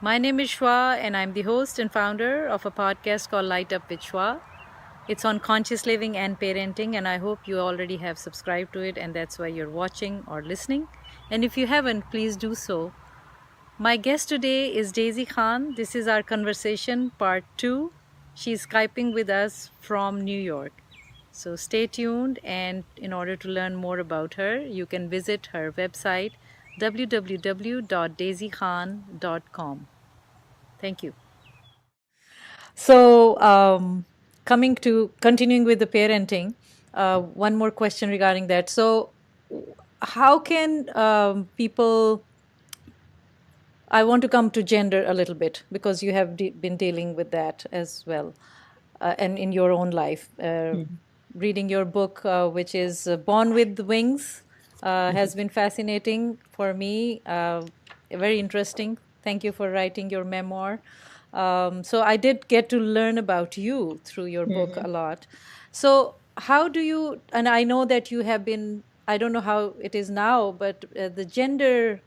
My name is Shwa, and I'm the host and founder of a podcast called Light Up with Shwa. It's on conscious living and parenting, and I hope you already have subscribed to it, and that's why you're watching or listening. And if you haven't, please do so. My guest today is Daisy Khan. This is our conversation part 2. She's Skyping with us from New York. So stay tuned, and in order to learn more about her, you can visit her website www.daisykhan.com. Thank you. So, continuing with the parenting, one more question regarding that. So, how can people? I want to come to gender a little bit because you have been dealing with that as well, and in your own life. Reading your book, which is Born with Wings, has been fascinating for me, very interesting. Thank you for writing your memoir. So I did get to learn about you through your book a lot. So how do you, and I know that you have been, I don't know how it is now, but the gender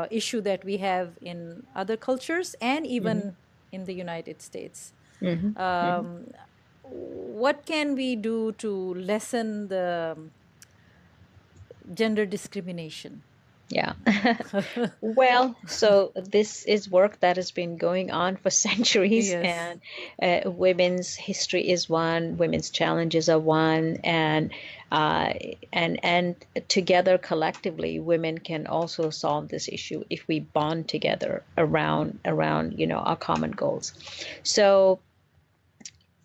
issue that we have in other cultures and even in the United States. What can we do to lessen the gender discrimination? Yeah. Well, so this is work that has been going on for centuries, Yes. and women's history is one, women's challenges are one, and together collectively, women can also solve this issue if we bond together around our common goals. So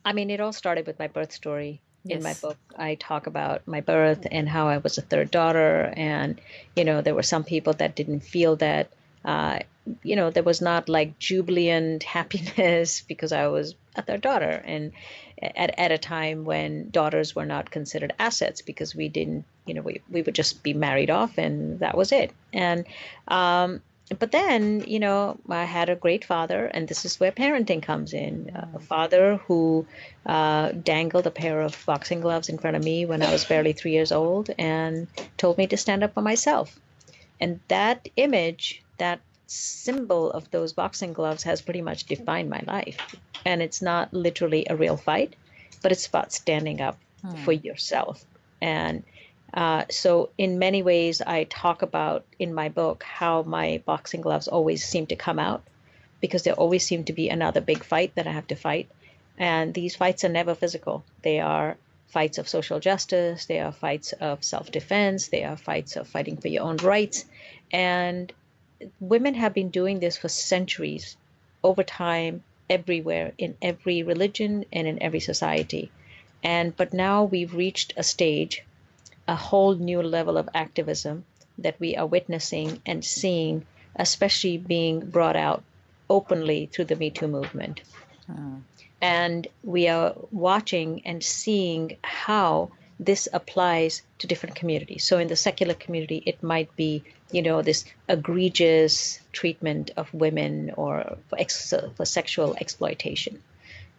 I mean, it all started with my birth story. In my Yes. book, I talk about my birth and how I was a third daughter. And, there were some people that didn't feel that, there was not like jubilant happiness because I was a third daughter. And at a time when daughters were not considered assets because we didn't, we would just be married off and that was it. And, but then, I had a great father, and this is where parenting comes in. A father who dangled a pair of boxing gloves in front of me when I was barely 3 years old and told me to stand up for myself. And that image, that symbol of those boxing gloves has pretty much defined my life. And it's not literally a real fight, but it's about standing up for yourself. And so, in many ways, I talk about in my book how my boxing gloves always seem to come out because there always seem to be another big fight that I have to fight. And these fights are never physical. They are fights of social justice, they are fights of self defense, they are fights of fighting for your own rights. And women have been doing this for centuries, over time, everywhere, in every religion and in every society. But now we've reached a stage, a whole new level of activism that we are witnessing and seeing, especially being brought out openly through the Me Too movement. And we are watching and seeing how this applies to different communities. So in the secular community, it might be, this egregious treatment of women or for sexual exploitation.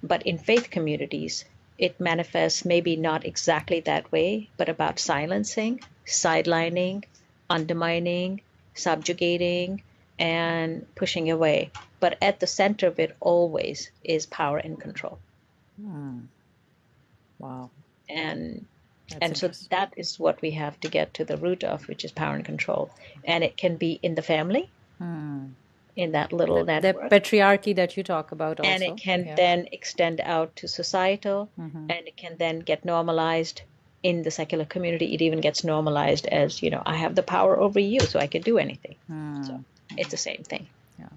But in faith communities, it manifests maybe not exactly that way, but about silencing, sidelining, undermining, subjugating, and pushing away. But at the center of it always is power and control. Wow. And That's so interesting. that is what we have to get to the root of, which is power and control. And it can be in the family, in that little The network. patriarchy that you talk about also. And it can then extend out to societal, and it can then get normalized in the secular community. It even gets normalized as, I have the power over you, so I can do anything. So it's the same thing. Yeah.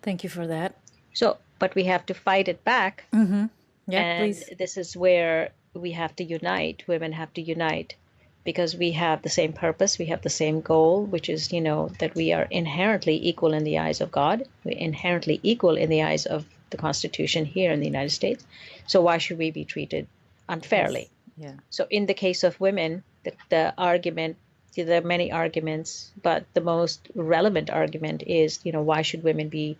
Thank you for that. So, but we have to fight it back. Yeah, And please. this is where we have to unite. Women have to unite because we have the same purpose. We have the same goal, which is, that we are inherently equal in the eyes of God. We're inherently equal in the eyes of the Constitution here in the United States. So why should we be treated unfairly? Yes. Yeah. So in the case of women, the argument, there are many arguments, but the most relevant argument is, why should women be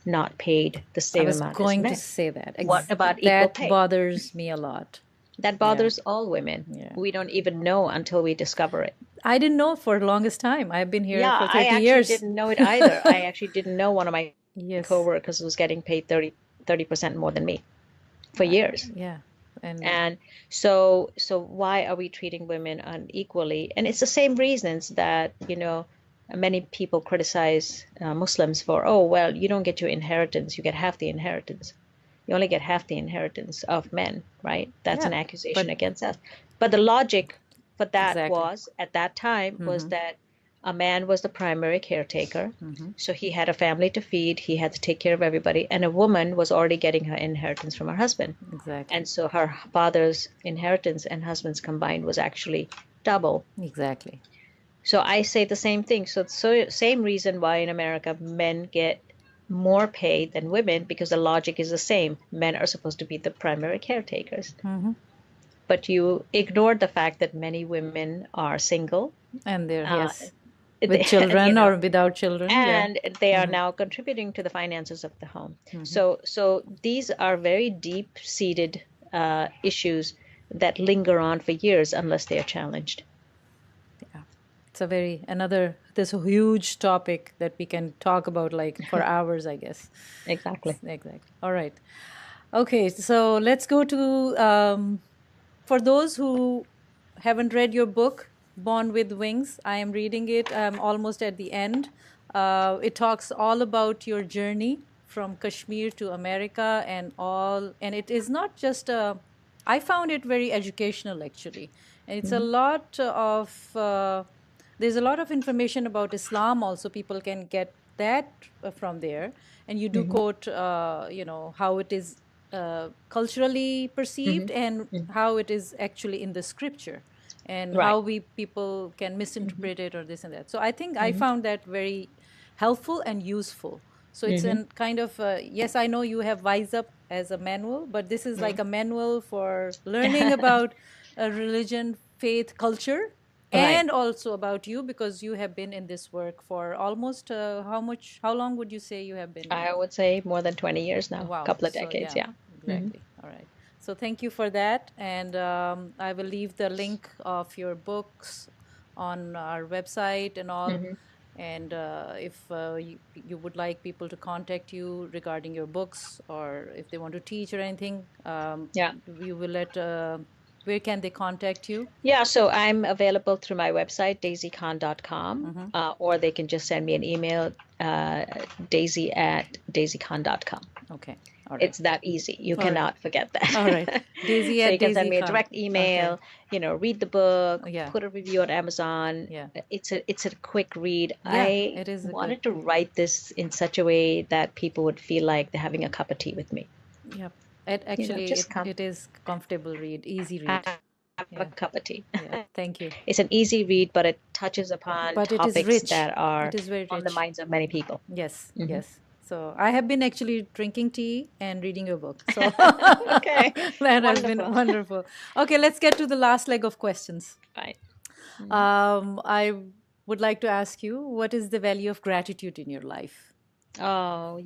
not paid the same amount as men? I was going to say that. What about equal That pay? bothers me a lot. That bothers all women. Yeah. We don't even know until we discover it. I didn't know for the longest time. I've been here Yeah, for I 30 actually years. didn't know it either. I actually didn't know one of my Yes. coworkers was getting paid 30% more than me for years. Yeah. And And so why are we treating women unequally? And it's the same reasons that, many people criticize Muslims for, oh, well, you don't get your inheritance, you get half the inheritance. You only get half the inheritance of men, right? That's yeah, an accusation but against us. But the logic for that exactly. was, at that time, was Mm-hmm. that a man was the primary caretaker. Mm-hmm. So he had a family to feed, he had to take care of everybody, and a woman was already getting her inheritance from her husband. Exactly. And so her father's inheritance and husband's combined was actually double. Exactly. So I say the same thing. So same reason why in America men get more pay than women, because the logic is the same. Men are supposed to be the primary caretakers. Mm-hmm. But you ignore the fact that many women are single, And there, uh, yes, with children or without children. Yeah. and they are Mm-hmm. now contributing to the finances of the home. Mm-hmm. So these are very deep-seated issues that linger on for years unless they are challenged. Yeah. It's a very another this huge topic that we can talk about like for hours, I guess. Exactly. Exactly. All right. Okay, so let's go to for those who haven't read your book, Born with Wings. I am reading it. I'm almost at the end. It talks all about your journey from Kashmir to America and all. And it is not just a. I found it very educational actually, and it's a Mhm. lot of. There's a lot of information about Islam. Also, people can get that from there. And you do Mhm. quote, how it is culturally perceived Mhm. and Mhm. how it is actually in the scripture and Right. how we people can Mhm. misinterpret it or this and that. So I think I Mhm. found that very helpful and useful. So it's Mhm. an kind of yes, I know you have Wise Up as a manual, but this is like Mhm. a manual for learning about religion, faith, culture, Right. and also about you because you have been in this work for almost how long would you say you have been? I would say more than 20 years now, a Wow. couple of So decades, yeah, yeah. Mhm. exactly. All right. So thank you for that, and I will leave the link of your books on our website and all. Mhm. And if you would like people to contact you regarding your books, or if they want to teach or anything, Yeah. you will let. Where can they contact you? Yeah, so I'm available through my website, daisycon.com, Mm-hmm. or they can just send me an email, daisy@daisycon.com. Okay. All right. It's that easy. You All right. cannot forget All right. that. Daisy So at you can send Daisy me a Khan. direct Okay. email, read the book, Yeah. put a review on Amazon. Yeah. It's a quick read. Yeah. I It is a good. wanted to write this in such a way that people would feel like they're having a cup of tea with me. Yep. It actually Just come it is comfortable read, easy read. have a Yeah. cup of tea. Yeah. Thank you. It's an easy read, but it touches upon But it is topics rich. that are It is very on the rich. minds of many people. Yes. Hmm. Yes. So I have been actually drinking tea and reading your book. So Okay, that has been wonderful. wonderful. Okay, let's get to the last leg of questions. Right. Mhm. I would like to ask you, what is the value of gratitude in your life? Oh,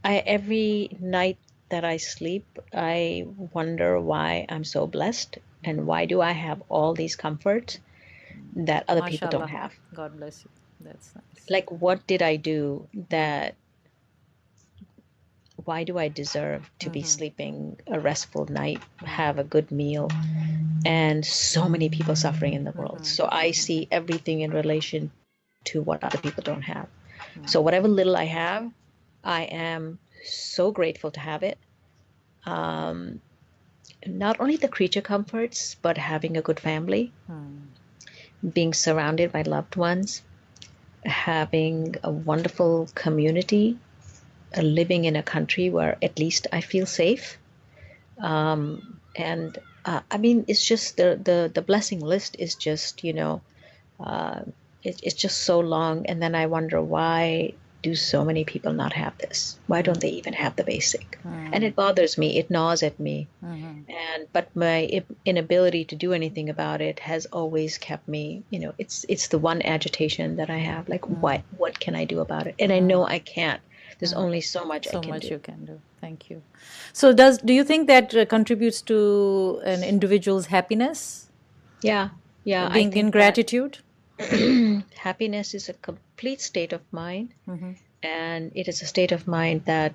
I every night that I sleep, I wonder why I'm so blessed and why do I have all these comforts that other people don't Mashallah. have. God bless you. That's nice. Like, what did I do Mm. that why do I deserve to be Mm-hmm. sleeping a restful night, Mm. have a good meal, and so many people suffering in the world? Mm-hmm. So I Mm-hmm. see everything in relation to what other people don't have. Mm. So whatever little I have, I am so grateful to have it. Um, Not only the creature comforts, but having a good family, Mm. being surrounded by loved ones, having a wonderful community, living in a country where at least I feel safe. And I mean, it's just the blessing list is just, uh, it's just so long. And then I wonder, why do so many people not have this? Why don't Mm. they even have the basic? And Mm. it bothers me. It gnaws at me. Mm-hmm. But my inability to do anything about it has always kept me, it's the one agitation that I have. Like, Mm. what can I do about it? And I know Mm. I can't. There's Mm. only so much I So can much do. you can do. Thank you. So, do you think that contributes to an individual's happiness? Yeah. Yeah. I Being in think that gratitude? happiness is a complete state of mind, Mm-hmm. and it is a state of mind that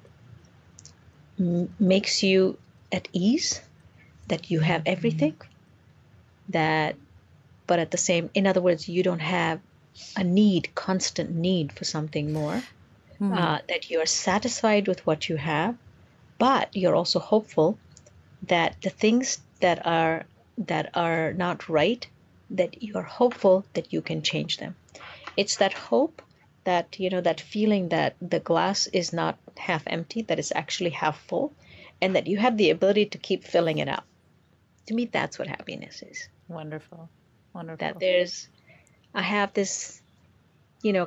makes you at ease, that you have everything, that, but at the same, in other words, you don't have a need, constant need for something more, that you're satisfied with what you have, but you're also hopeful that the things that are not right, that you're hopeful that you can change them. It's that hope, that that feeling that the glass is not half empty, that it's actually half full, and that you have the ability to keep filling it up. To me, that's what happiness is. Wonderful. That Wonderful. I have this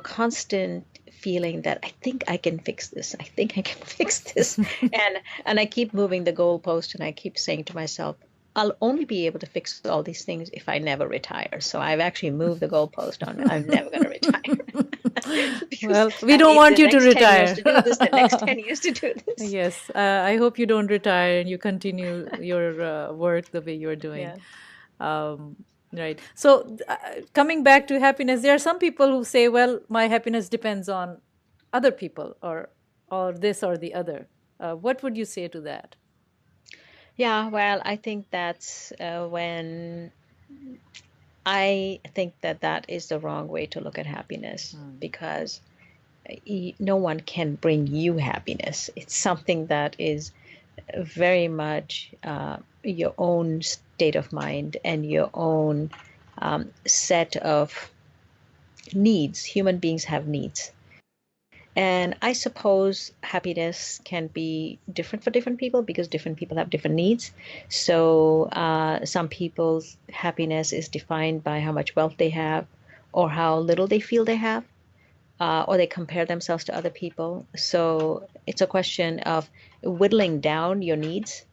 constant feeling that I think I can fix this. I think I can fix this. And I keep moving the goalpost, and I keep saying to myself, I'll only be able to fix all these things if I never retire. So I've actually moved the goalpost on I'm never going to retire because Well, we I don't need want the you to next 10 years retire. to do this, the next 10 years to do this. Yes, I hope you don't retire and you continue your work the way you're doing. Yeah. Um, right. So, coming back to happiness, there are some people who say, "Well, my happiness depends on other people, or this or the other." What would you say to that? Yeah, well, I think that's when I think that that is the wrong way to look at happiness, because no one can bring you happiness. It's something that is very much your own state of mind and your own set of needs. Human beings have needs. And I suppose happiness can be different for different people because different people have different needs. So some people's happiness is defined by how much wealth they have or how little they feel they have, or they compare themselves to other people. So it's a question of whittling down your needs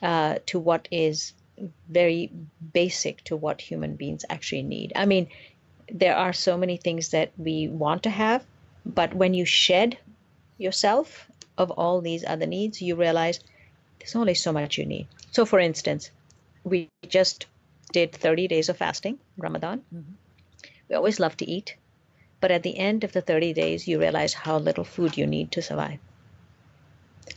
to what is very basic to what human beings actually need. I mean, there are so many things that we want to have, but when you shed yourself of all these other needs, you realize there's only so much you need. So, for instance, we just did 30 days of fasting, Ramadan. We always love to eat, but at the end of the 30 days, you realize how little food you need to survive.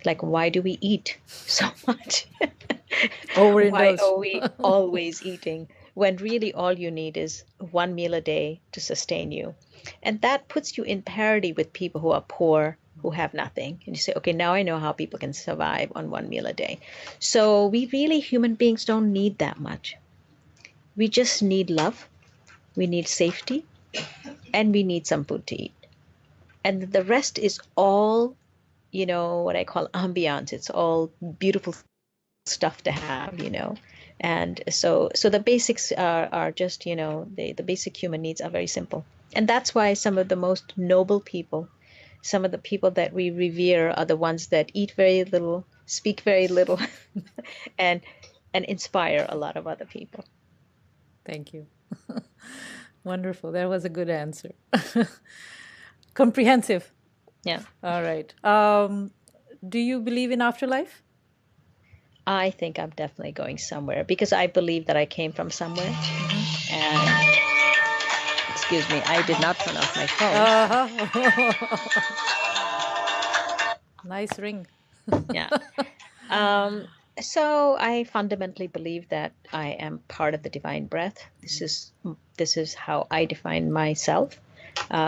Like, why do we eat so much? Why Overindulge. are we always eating when really all you need is one meal a day to sustain you? And that puts you in parity with people who are poor, who have nothing. And you say, okay, now I know how people can survive on one meal a day. So we really, human beings, don't need that much. We just need love, we need safety, and we need some food to eat. And the rest is all, what I call ambiance. It's all beautiful stuff to have. And so the basics are just, the basic human needs are very simple. And that's why some of the most noble people, some of the people that we revere, are the ones that eat very little, speak very little, and inspire a lot of other people. Thank you. Wonderful. That was a good answer. Comprehensive. Yeah. All right. Do you believe in afterlife? I think I'm definitely going somewhere because I believe that I came from somewhere. And excuse me, I did not turn off my phone. Nice ring. Yeah. So I fundamentally believe that I am part of the divine breath. This is how I define myself,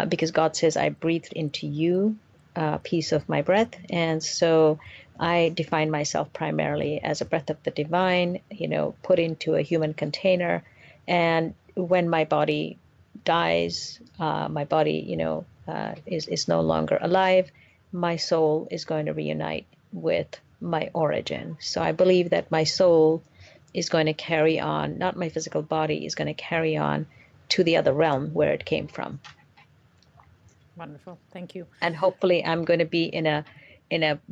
because God says I breathed into you a piece of my breath, and so I define myself primarily as a breath of the divine, put into a human container. And when my body dies, my body, is no longer alive. My soul is going to reunite with my origin. So I believe that my soul is going to carry on, not my physical body, is going to carry on to the other realm where it came from. Wonderful. Thank you. And hopefully I'm going to be in a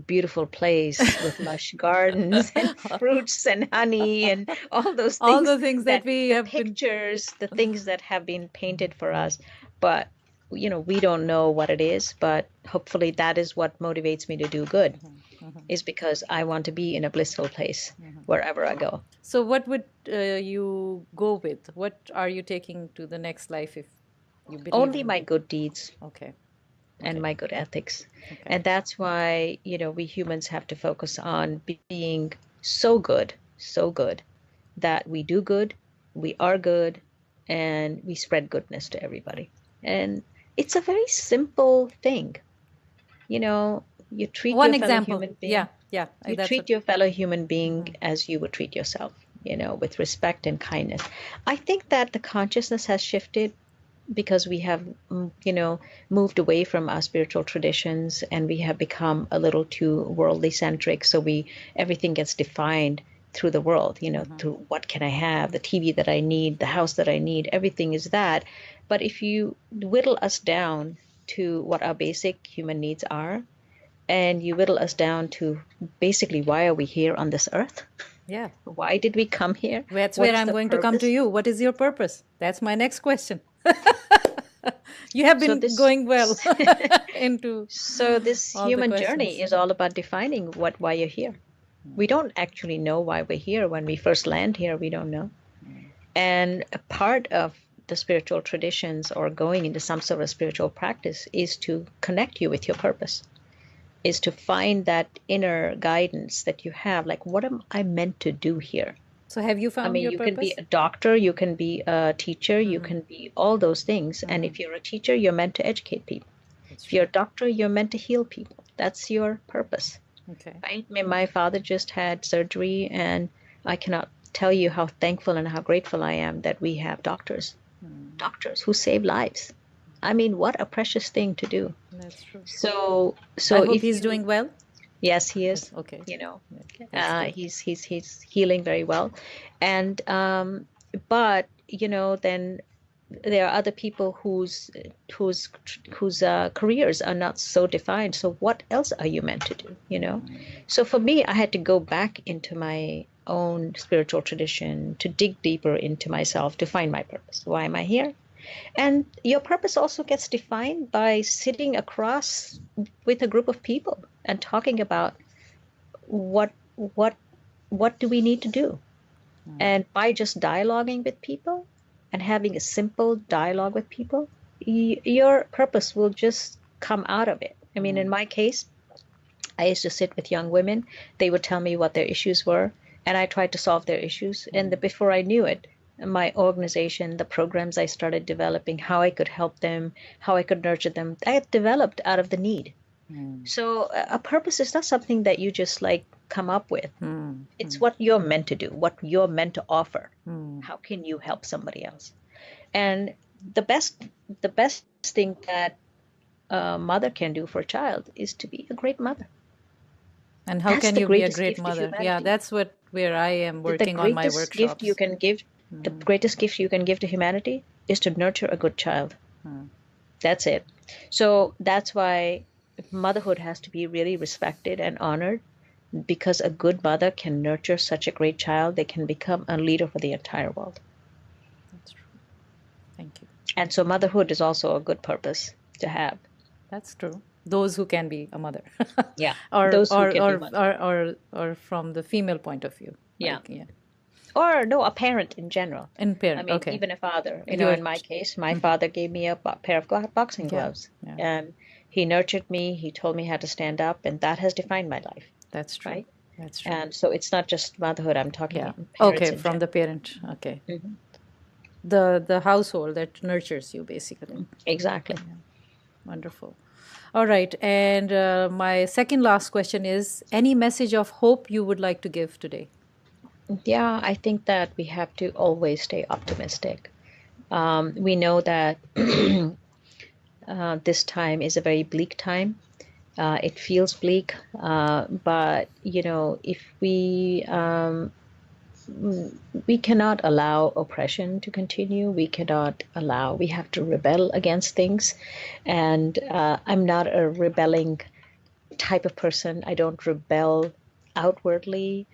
beautiful place with lush gardens and fruits and honey and all those things. All the things that we the have been. pictures, the things that have been painted for us. But we don't know what it is, but hopefully that is what motivates me to do good, is because I want to be in a blissful place wherever I go. So, what would you go with? What are you taking to the next life if you believe Only in? my good deeds Okay. and Okay. my good ethics. Okay. And that's why, we humans have to focus on being so good that we do good, we are good, and we spread goodness to everybody. And it's a very simple thing. You know, you treat One your fellow example. human Yeah. being, Yeah. you That's treat what. your fellow human being as you would treat yourself, with respect and kindness. I think that the consciousness has shifted because we have, moved away from our spiritual traditions, and we have become a little too worldly centric. So everything gets defined through the world, through what can I have, the TV that I need, the house that I need, everything is that. But if you whittle us down to what our basic human needs are, and you whittle us down to basically why are we here on this earth? Yeah. Why did we come here? That's What where is I'm the going to come to purpose? you. What is your purpose? That's my next question. You have So been this going well into So this all the human journey questions. is all about defining why you're here. We don't actually know why we're here. When we first land here, we don't know. And a part of the spiritual traditions, or going into some sort of spiritual practice, is to connect you with your purpose, is to find that inner guidance that you have. Like, what am I meant to do here? So, have you I found mean, your you can be purpose? a doctor, you can be a teacher, you can be all those things. And if you're a teacher, you're meant to educate people. That's If you're true. a doctor, you're meant to heal people. That's your purpose, Okay. right? I mean, my father just had surgery, and I cannot tell you how thankful and how grateful I am that we have doctors who save lives. I mean, what a precious thing to do. That's true. I So hope if he's you, doing well. yes, he is. Okay. You know, That's good. he's healing very well, and but then there are other people whose careers are not so defined. So what else are you meant to do? So for me, I had to go back into my own spiritual tradition to dig deeper into myself to find my purpose. Why am I here? And your purpose also gets defined by sitting across with a group of people and talking about what what what do we need to do. And by just dialoguing with people and having a simple dialogue with people, your purpose will just come out of it. I mean, in my case, I used to sit with young women. They would tell me what their issues were, and I tried to solve their issues. And before I knew it, my organization, the programs I started developing, how I could help them, how I could nurture them, I developed out of the need. So a purpose is not something that you just like come up with. It's what you're meant to do, what you're meant to offer. How can you help somebody else? And the best thing that a mother can do for a child is to be a great mother. And how That's can the you be a greatest great gift to mother? Yeah, humanity. that's where I am The working on my greatest gift you workshops. can give, the greatest gift you can give to humanity is to nurture a good child. That's it. So that's why motherhood has to be really respected and honored, because a good mother can nurture such a great child. They can become a leader for the entire world. That's true. Thank you. And so motherhood is also a good purpose to have. That's true. Those who can be a mother, Yeah. or Those who can be mother. from the female point of view, Yeah. like yeah, Or no, a parent in general. in I parent. mean, Okay, even a father. you're In my case, my father gave me a pair of boxing yeah, gloves, yeah. and he nurtured me. He told me how to stand up, and that has defined my life, That's true. right? That's true. And so it's not just motherhood. I'm Yeah. talking parents Okay, in from the general. parent. Okay, Mhm. the household that nurtures you basically. Exactly. Wonderful. All right, and my second last question is: any message of hope you would like to give today? Yeah, I think that we have to always stay optimistic. We know that this time is a very bleak time. It feels bleak, but if we cannot allow oppression to continue. We cannot allow. We have to rebel against things, and I'm not a rebelling type of person. I don't rebel outwardly,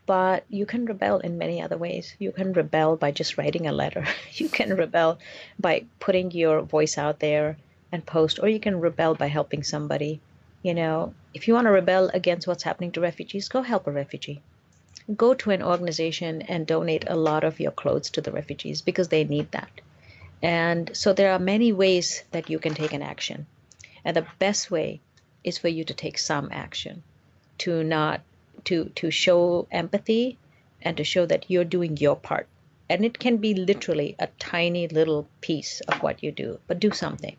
but you can rebel in many other ways. You can rebel by just writing a letter. You can rebel by putting your voice out there. and post, or you can rebel by helping somebody. If you want to rebel against what's happening to refugees, go help a refugee. Go to an organization and donate a lot of your clothes to the refugees because they need that. And so there are many ways that you can take an action. And the best way is for you to take some action, to not to show empathy and to show that you're doing your part. And it can be literally a tiny little piece of what you do, but do something.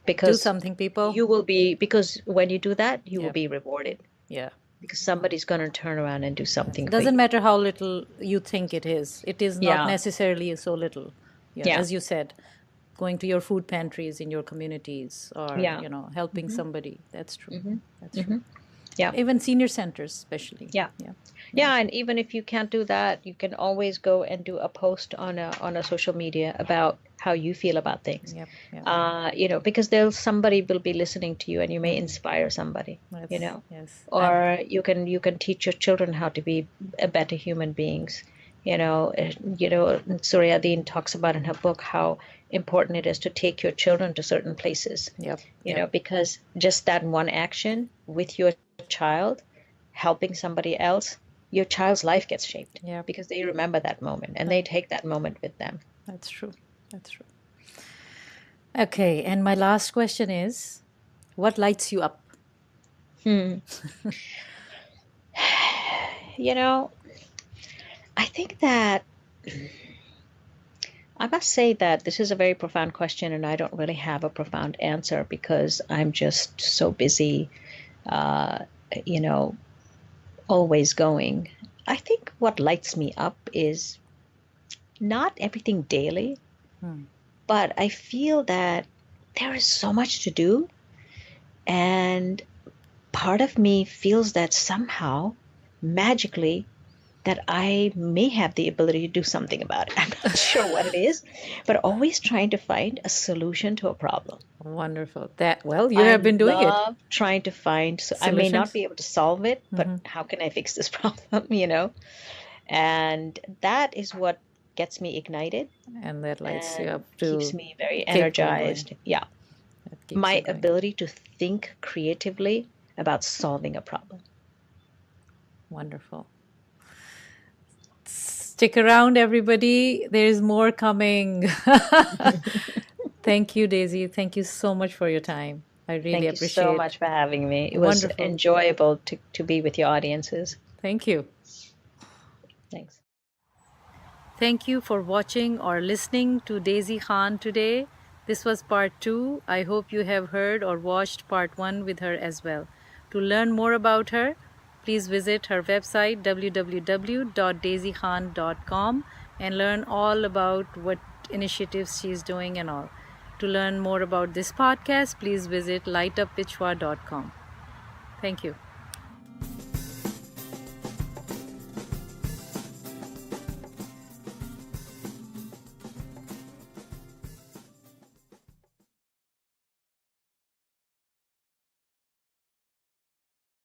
Because do something, people. Because when you do that, you will Yep. be rewarded. Yeah. Because somebody's going to turn around and do something It for doesn't you. matter how little you think it is. It is not Yeah. necessarily so little. Yeah. Yeah. As you said, going to your food pantries in your communities, or Yeah. helping somebody. That's true. Mhm. That's true. Yeah. Even senior centers, especially. Yeah. Yeah, and even if you can't do that, you can always go and do a post on a social media about how you feel about things. Yep. Yep. Because somebody will be listening to you, and you may inspire somebody. Yes. Or you can teach your children how to be better human beings. Surya Dean talks about in her book how important it is to take your children to certain places. Yep. Because just that one action with your child, helping somebody else, your child's life gets shaped. Yeah. Because they remember that moment and they take that moment with them. That's true. That's true. Okay, and my last question is, what lights you up? I think that I must say that this is a very profound question, and I don't really have a profound answer because I'm just so busy, always going. I think what lights me up is not everything daily, but I feel that there is so much to do, and part of me feels that somehow, magically, that I may have the ability to do something about it. I'm not sure what it is, but always trying to find a solution to a problem. Wonderful. You have been doing I it. love trying to find, so I may not Solutions. be able to solve it, but how can I fix this problem, And that is what gets me ignited And that lights you and up keeps to me very keep going. energized. Yeah. That keeps My you going. ability to think creatively about solving a problem. Wonderful. Stick around, everybody. There's more coming. Thank you, Daisy. Thank you so much for your time. I really Thank you appreciate so it. much for having me. It was Wonderful. enjoyable to be with your audiences. Thank you. Thanks. Thank you for watching or listening to Daisy Khan today. This was part 2. I hope you have heard or watched part 1 with her as well. To learn more about her, please visit her website www.daisykhan.com and learn all about what initiatives she's doing and all. To learn more about this podcast, please visit lightupvichwa.com. Thank you.